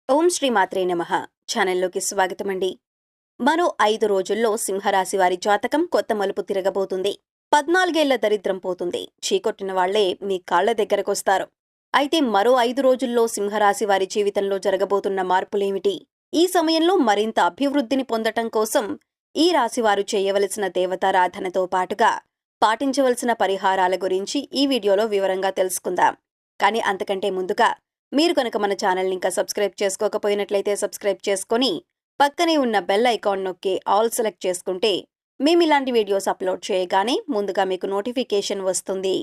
ఓం శ్రీ మాత్రే నమః. ఛానల్లోకి స్వాగతమండి. మరో 5 రోజుల్లో సింహరాశి వారి జాతకం కొత్త మలుపు తిరగబోతుంది. 14 ఏళ్ల దరిద్రం పోతుంది. చీకొట్టిన వాళ్లే మీ కాళ్ల దగ్గరకొస్తారు. అయితే మరో 5 రోజుల్లో సింహరాశి వారి జీవితంలో జరగబోతున్న మార్పులేమిటి? ఈ సమయంలో మరింత అభివృద్ధిని పొందటం కోసం ఈ రాశివారు చేయవలసిన దేవతారాధనతో పాటుగా పాటించవలసిన పరిహారాల గురించి ఈ వీడియోలో వివరంగా తెలుసుకుందాం. కానీ అంతకంటే ముందుగా మీరు కనుక మన ఛానల్ని ఇంకా సబ్స్క్రైబ్ చేసుకోకపోయినట్లయితే సబ్స్క్రైబ్ చేసుకొని పక్కనే ఉన్న బెల్ ఐకాన్ నొక్కి ఆల్ సెలెక్ట్ చేసుకుంటే మేము ఇలాంటి వీడియోస్ అప్లోడ్ చేయగానే ముందుగా మీకు నోటిఫికేషన్ వస్తుంది.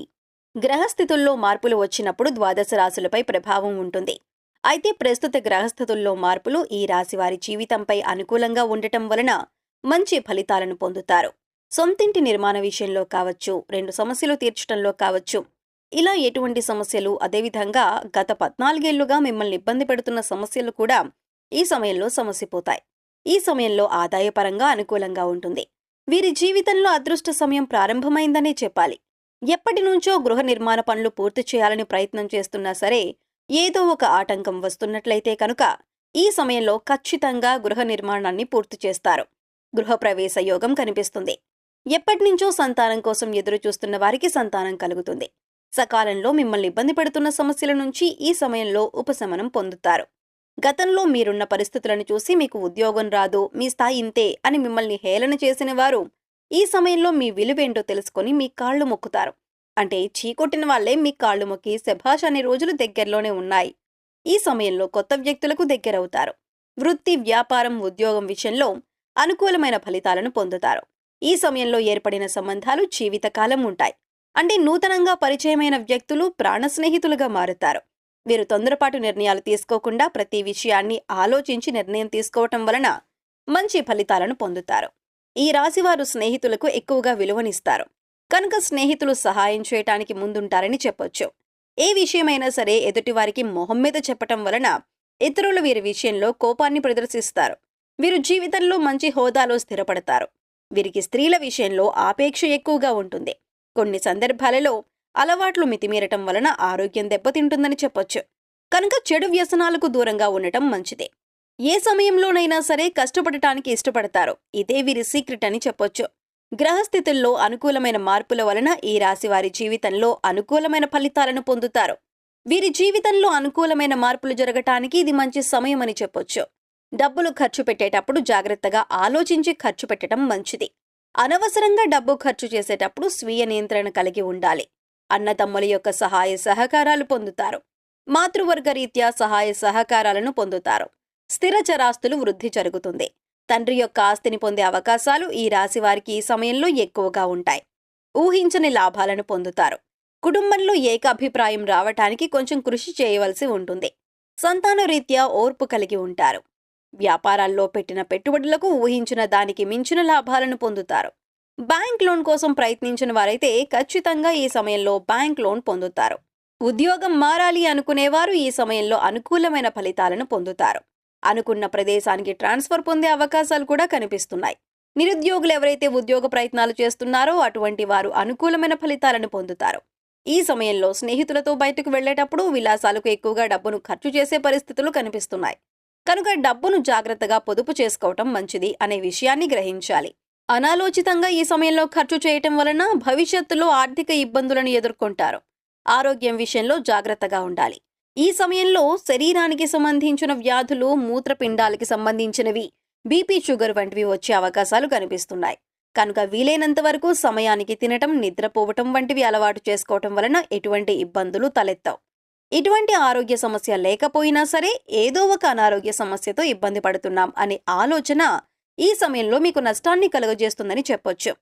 గ్రహస్థితుల్లో మార్పులు వచ్చినప్పుడు ద్వాదశ రాశులపై ప్రభావం ఉంటుంది. అయితే ప్రస్తుత గ్రహస్థితుల్లో మార్పులు ఈ రాశి వారి జీవితంపై అనుకూలంగా ఉండటం వలన మంచి ఫలితాలను పొందుతారు. సొంతింటి నిర్మాణ విషయంలో కావచ్చు, 2 సమస్యలు తీర్చడంలో కావచ్చు, ఇలా ఎటువంటి సమస్యలు, అదేవిధంగా గత 14 ఏళ్లుగా మిమ్మల్ని ఇబ్బంది పెడుతున్న సమస్యలు కూడా ఈ సమయంలో సమసిపోతాయి. ఈ సమయంలో ఆదాయపరంగా అనుకూలంగా ఉంటుంది. వీరి జీవితంలో అదృష్ట సమయం ప్రారంభమైందనే చెప్పాలి. ఎప్పటి నుంచో గృహ నిర్మాణ పనులు పూర్తి చేయాలని ప్రయత్నం చేస్తున్నా సరే ఏదో ఒక ఆటంకం వస్తున్నట్లయితే కనుక ఈ సమయంలో ఖచ్చితంగా గృహ నిర్మాణాన్ని పూర్తి చేస్తారు. గృహప్రవేశ యోగం కనిపిస్తుంది. ఎప్పటినుంచో సంతానం కోసం ఎదురు చూస్తున్న వారికి సంతానం కలుగుతుంది. సకాలంలో మిమ్మల్ని ఇబ్బంది పెడుతున్న సమస్యల నుంచి ఈ సమయంలో ఉపశమనం పొందుతారు. గతంలో మీరున్న పరిస్థితులను చూసి మీకు ఉద్యోగం రాదు, మీ స్థాయి ఇంతే అని మిమ్మల్ని హేళన చేసిన వారు ఈ సమయంలో మీ విలువేంటో తెలుసుకొని మీ కాళ్లు మొక్కుతారు. అంటే చీకొట్టిన వాళ్లే మీ కాళ్లు మొక్కి శభాష్ అనే రోజులు దగ్గరలోనే ఉన్నాయి. ఈ సమయంలో కొత్త వ్యక్తులకు దగ్గరవుతారు. వృత్తి, వ్యాపారం, ఉద్యోగం విషయంలో అనుకూలమైన ఫలితాలను పొందుతారు. ఈ సమయంలో ఏర్పడిన సంబంధాలు జీవితకాలం ఉంటాయి. అంటే నూతనంగా పరిచయమైన వ్యక్తులు ప్రాణ స్నేహితులుగా మారుతారు. వీరు తొందరపాటు నిర్ణయాలు తీసుకోకుండా ప్రతి విషయాన్ని ఆలోచించి నిర్ణయం తీసుకోవటం వలన మంచి ఫలితాలను పొందుతారు. ఈ రాశివారు స్నేహితులకు ఎక్కువగా విలువనిస్తారు. కనుక స్నేహితులు సహాయం చేయటానికి ముందుంటారని చెప్పొచ్చు. ఏ విషయమైనా సరే ఎదుటివారికి మొహం మీద చెప్పటం వలన ఇతరులు వీరి విషయంలో కోపాన్ని ప్రదర్శిస్తారు. వీరు జీవితంలో మంచి హోదాలో స్థిరపడతారు. వీరికి స్త్రీల విషయంలో ఆపేక్ష ఎక్కువగా ఉంటుంది. కొన్ని సందర్భాలలో అలవాట్లు మితిమీరటం వలన ఆరోగ్యం దెబ్బతింటుందని చెప్పొచ్చు. కనుక చెడు వ్యసనాలకు దూరంగా ఉండటం మంచిదే. ఏ సమయంలోనైనా సరే కష్టపడటానికి ఇష్టపడతారు. ఇదే వీరి సీక్రెట్ అని చెప్పొచ్చు. గ్రహస్థితుల్లో అనుకూలమైన మార్పుల వలన ఈ రాశి వారి జీవితంలో అనుకూలమైన ఫలితాలను పొందుతారు. వీరి జీవితంలో అనుకూలమైన మార్పులు జరగటానికి ఇది మంచి సమయం అని చెప్పొచ్చు. డబ్బులు ఖర్చు పెట్టేటప్పుడు జాగ్రత్తగా ఆలోచించి ఖర్చు పెట్టడం మంచిది. అనవసరంగా డబ్బు ఖర్చు చేసేటప్పుడు స్వీయ నియంత్రణ కలిగి ఉండాలి. అన్నదమ్ముల యొక్క సహాయ సహకారాలు పొందుతారు. మాతృవర్గ రీత్యా సహాయ సహకారాలను పొందుతారు. స్థిర చరాస్తులు వృద్ధి జరుగుతుంది. తండ్రి యొక్క ఆస్తిని పొందే అవకాశాలు ఈ రాశి వారికి ఈ సమయంలో ఎక్కువగా ఉంటాయి. ఊహించని లాభాలను పొందుతారు. కుటుంబంలో ఏకాభిప్రాయం రావటానికి కొంచెం కృషి చేయవలసి ఉంటుంది. సంతాన రీత్యా ఓర్పు కలిగి ఉంటారు. వ్యాపారాల్లో పెట్టిన పెట్టుబడులకు ఊహించిన దానికి మించిన లాభాలను పొందుతారు. బ్యాంక్ లోన్ కోసం ప్రయత్నించిన వారైతే ఖచ్చితంగా ఈ సమయంలో బ్యాంక్ లోన్ పొందుతారు. ఉద్యోగం మారాలి అనుకునేవారు ఈ సమయంలో అనుకూలమైన ఫలితాలను పొందుతారు. అనుకున్న ప్రదేశానికి ట్రాన్స్ఫర్ పొందే అవకాశాలు కూడా కనిపిస్తున్నాయి. నిరుద్యోగులు ఎవరైతే ఉద్యోగ ప్రయత్నాలు చేస్తున్నారో అటువంటి వారు అనుకూలమైన ఫలితాలను పొందుతారు. ఈ సమయంలో స్నేహితులతో బయటకు వెళ్లేటప్పుడు విలాసాలకు ఎక్కువగా డబ్బును ఖర్చు చేసే పరిస్థితులు కనిపిస్తున్నాయి. కనుక డబ్బును జాగ్రత్తగా పొదుపు చేసుకోవటం మంచిది అనే విషయాన్ని గ్రహించాలి. అనాలోచితంగా ఈ సమయంలో ఖర్చు చేయటం వలన భవిష్యత్తులో ఆర్థిక ఇబ్బందులను ఎదుర్కొంటారు. ఆరోగ్యం విషయంలో జాగ్రత్తగా ఉండాలి. ఈ సమయంలో శరీరానికి సంబంధించిన వ్యాధులు, మూత్రపిండాలకి సంబంధించినవి, బీపీ, షుగర్ వంటివి వచ్చే అవకాశాలు కనిపిస్తున్నాయి. కనుక వీలైనంత వరకు సమయానికి తినటం, నిద్రపోవటం వంటివి అలవాటు చేసుకోవటం వలన ఎటువంటి ఇబ్బందులు తలెత్తవు. ఇటువంటి ఆరోగ్య సమస్య లేకపోయినా సరే ఏదో ఒక అనారోగ్య సమస్యతో ఇబ్బంది పడుతున్నాం అనే ఆలోచన ఈ సమయంలో మీకు నష్టాన్ని కలుగజేస్తుందని చెప్పొచ్చు.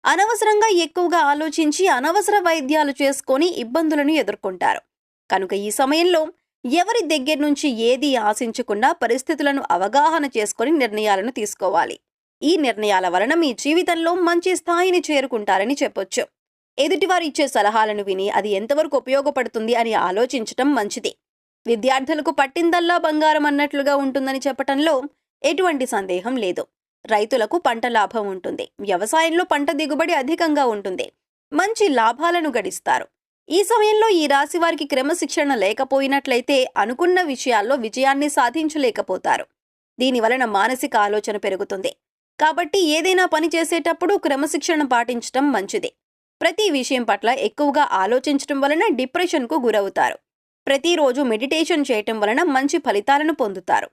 అనవసరంగా ఎక్కువగా ఆలోచించి అనవసర వైద్యాలు చేసుకొని ఇబ్బందులను ఎదుర్కొంటారు. కనుక ఈ సమయంలో ఎవరి దగ్గర నుంచి ఏది ఆశించకుండా పరిస్థితులను అవగాహన చేసుకొని నిర్ణయాలను తీసుకోవాలి. ఈ నిర్ణయాల వలన మీ జీవితంలో మంచి స్థాయిని చేరుకుంటారని చెప్పొచ్చు. ఎదుటివారు ఇచ్చే సలహాలను విని అది ఎంతవరకు ఉపయోగపడుతుంది అని ఆలోచించటం మంచిది. విద్యార్థులకు పట్టిందల్లా బంగారం అన్నట్లుగా ఉంటుందని చెప్పటంలో ఎటువంటి సందేహం లేదు. రైతులకు పంట లాభం ఉంటుంది. వ్యవసాయంలో పంట దిగుబడి అధికంగా ఉంటుంది. మంచి లాభాలను గడిస్తారు. ఈ సమయంలో ఈ రాశి వారికి క్రమశిక్షణ లేకపోయినట్లయితే అనుకున్న విషయాల్లో విజయాన్ని సాధించలేకపోతారు. దీని వలన మానసిక ఆలోచన పెరుగుతుంది. కాబట్టి ఏదైనా పని చేసేటప్పుడు క్రమశిక్షణ పాటించడం మంచిది. ప్రతి విషయం పట్ల ఎక్కువగా ఆలోచించడం వలన డిప్రెషన్కు గురవుతారు. ప్రతిరోజు మెడిటేషన్ చేయటం వలన మంచి ఫలితాలను పొందుతారు.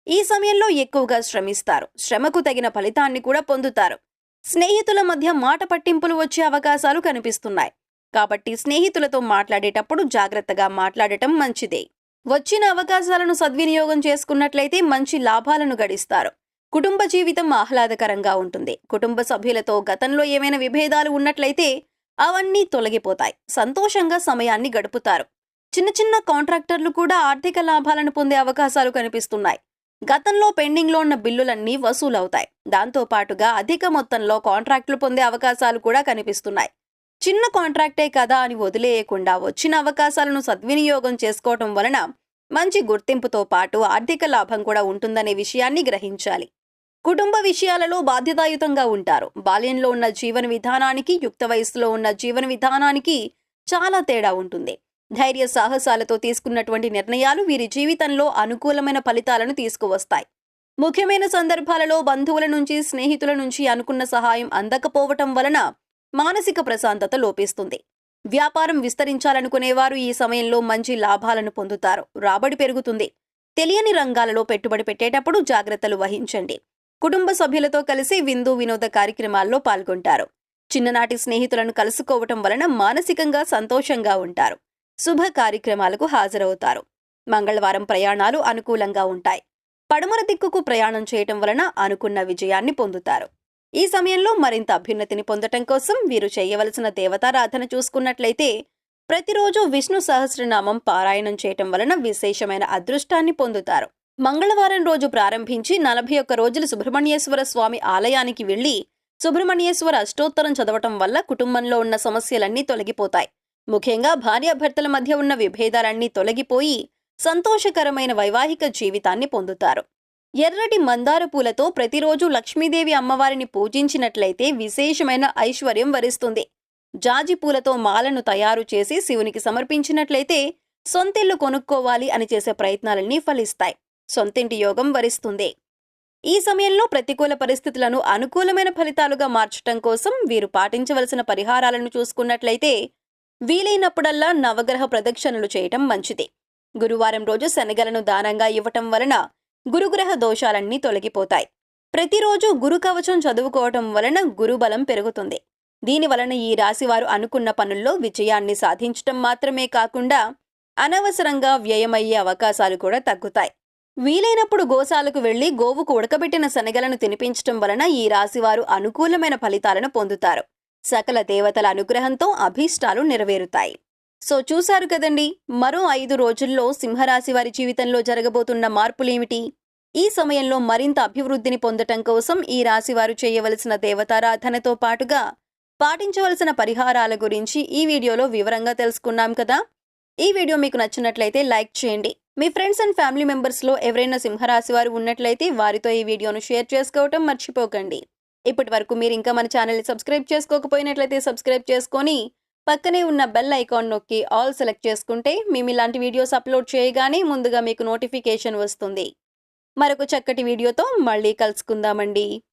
ఈ సమయంలో ఎక్కువగా శ్రమిస్తారు. శ్రమకు తగిన ఫలితాన్ని కూడా పొందుతారు. స్నేహితుల మధ్య మాట పట్టింపులు వచ్చే అవకాశాలు కనిపిస్తున్నాయి. కాబట్టి స్నేహితులతో మాట్లాడేటప్పుడు జాగ్రత్తగా మాట్లాడటం మంచిదే. వచ్చిన అవకాశాలను సద్వినియోగం చేసుకున్నట్లయితే మంచి లాభాలను గడిస్తారు. కుటుంబ జీవితం ఆహ్లాదకరంగా ఉంటుంది. కుటుంబ సభ్యులతో గతంలో ఏమైనా విభేదాలు ఉన్నట్లయితే అవన్నీ తొలగిపోతాయి. సంతోషంగా సమయాన్ని గడుపుతారు. చిన్న చిన్న కాంట్రాక్టర్లు కూడా ఆర్థిక లాభాలను పొందే అవకాశాలు కనిపిస్తున్నాయి. గతంలో పెండింగ్లో ఉన్న బిల్లులన్నీ వసూలవుతాయి. దాంతో పాటుగా అధిక మొత్తంలో కాంట్రాక్టులు పొందే అవకాశాలు కూడా కనిపిస్తున్నాయి. చిన్న కాంట్రాక్టే కదా అని వదిలేయకుండా వచ్చిన అవకాశాలను సద్వినియోగం చేసుకోవటం వలన మంచి గుర్తింపుతో పాటు ఆర్థిక లాభం కూడా ఉంటుందనే విషయాన్ని గ్రహించాలి. కుటుంబ విషయాలలో బాధ్యతాయుతంగా ఉంటారు. బాల్యంలో ఉన్న జీవన విధానానికి, యుక్త వయస్సులో ఉన్న జీవన విధానానికి చాలా తేడా ఉంటుంది. ధైర్య సాహసాలతో తీసుకున్నటువంటి నిర్ణయాలు వీరి జీవితంలో అనుకూలమైన ఫలితాలను తీసుకువస్తాయి. ముఖ్యమైన సందర్భాలలో బంధువుల నుంచి, స్నేహితుల నుంచి అనుకున్న సహాయం అందకపోవటం వలన మానసిక ప్రశాంతత లోపిస్తుంది. వ్యాపారం విస్తరించాలనుకునేవారు ఈ సమయంలో మంచి లాభాలను పొందుతారు. రాబడి పెరుగుతుంది. తెలియని రంగాలలో పెట్టుబడి పెట్టేటప్పుడు జాగ్రత్తలు వహించండి. కుటుంబ సభ్యులతో కలిసి విందు వినోద కార్యక్రమాల్లో పాల్గొంటారు. చిన్ననాటి స్నేహితులను కలుసుకోవటం వలన మానసికంగా సంతోషంగా ఉంటారు. శుభ కార్యక్రమాలకు హాజరవుతారు. మంగళవారం ప్రయాణాలు అనుకూలంగా ఉంటాయి. పడమర దిక్కుకు ప్రయాణం చేయటం వలన అనుకున్న విజయాన్ని పొందుతారు. ఈ సమయంలో మరింత అభ్యున్నతిని పొందటం కోసం వీరు చేయవలసిన దేవతారాధన చూసుకున్నట్లయితే ప్రతిరోజు విష్ణు సహస్రనామం పారాయణం చేయటం వలన విశేషమైన అదృష్టాన్ని పొందుతారు. మంగళవారం రోజు ప్రారంభించి 41 రోజులు సుబ్రహ్మణ్యేశ్వర స్వామి ఆలయానికి వెళ్లి సుబ్రహ్మణ్యేశ్వర అష్టోత్తరం చదవటం వల్ల కుటుంబంలో ఉన్న సమస్యలన్నీ తొలగిపోతాయి. ముఖ్యంగా భార్యాభర్తల మధ్య ఉన్న విభేదాలన్నీ తొలగిపోయి సంతోషకరమైన వైవాహిక జీవితాన్ని పొందుతారు. ఎర్రటి మందార పూలతో ప్రతిరోజు లక్ష్మీదేవి అమ్మవారిని పూజించినట్లయితే విశేషమైన ఐశ్వర్యం వరిస్తుంది. జాజి పూలతో మాలను తయారు చేసి శివునికి సమర్పించినట్లయితే సొంతిల్లు కొనుక్కోవాలి అని చేసే ప్రయత్నాలన్నీ ఫలిస్తాయి. సొంతింటి యోగం వరిస్తుంది. ఈ సమయంలో ప్రతికూల పరిస్థితులను అనుకూలమైన ఫలితాలుగా మార్చటం కోసం వీరు పాటించవలసిన పరిహారాలను చూసుకున్నట్లయితే వీలైనప్పుడల్లా నవగ్రహ ప్రదక్షిణలు చేయటం మంచిది. గురువారం రోజు శనగలను దానంగా ఇవ్వటం వలన గురుగ్రహ దోషాలన్నీ తొలగిపోతాయి. ప్రతిరోజు గురు కవచం చదువుకోవటం వలన గురుబలం పెరుగుతుంది. దీని వలన ఈ రాశివారు అనుకున్న పనుల్లో విజయాన్ని సాధించటం మాత్రమే కాకుండా అనవసరంగా వ్యయమయ్యే అవకాశాలు కూడా తగ్గుతాయి. వీలైనప్పుడు గోశాలకు వెళ్లి గోవుకు ఉడకబెట్టిన శనగలను తినిపించటం వలన ఈ రాశివారు అనుకూలమైన ఫలితాలను పొందుతారు. సకల దేవతల అనుగ్రహంతో అభీష్టాలు నెరవేరుతాయి. సో చూశారు కదండి, మరో 5 రోజుల్లో సింహరాశి వారి జీవితంలో జరగబోతున్న మార్పులేమిటి? ఈ సమయంలో మరింత అభివృద్ధిని పొందటం కోసం ఈ రాశివారు చేయవలసిన దేవతారాధనతో పాటుగా పాటించవలసిన పరిహారాల గురించి ఈ వీడియోలో వివరంగా తెలుసుకున్నాం కదా. ఈ వీడియో మీకు నచ్చినట్లయితే లైక్ చేయండి. మీ ఫ్రెండ్స్ అండ్ ఫ్యామిలీ మెంబర్స్లో ఎవరైనా సింహరాశి వారు ఉన్నట్లయితే వారితో ఈ వీడియోను షేర్ చేసుకోవటం మర్చిపోకండి. ఇప్పటి వరకు మీరు ఇంకా మన ఛానల్ని సబ్స్క్రైబ్ చేసుకోకపోయినట్లయితే సబ్స్క్రైబ్ చేసుకొని పక్కనే ఉన్న బెల్ ఐకాన్ నొక్కి ఆల్ సెలెక్ట్ చేసుకుంటే మేము ఇలాంటి వీడియోస్ అప్లోడ్ చేయగానే ముందుగా మీకు నోటిఫికేషన్ వస్తుంది. మరొక చక్కటి వీడియోతో మళ్ళీ కలుసుకుందామండి.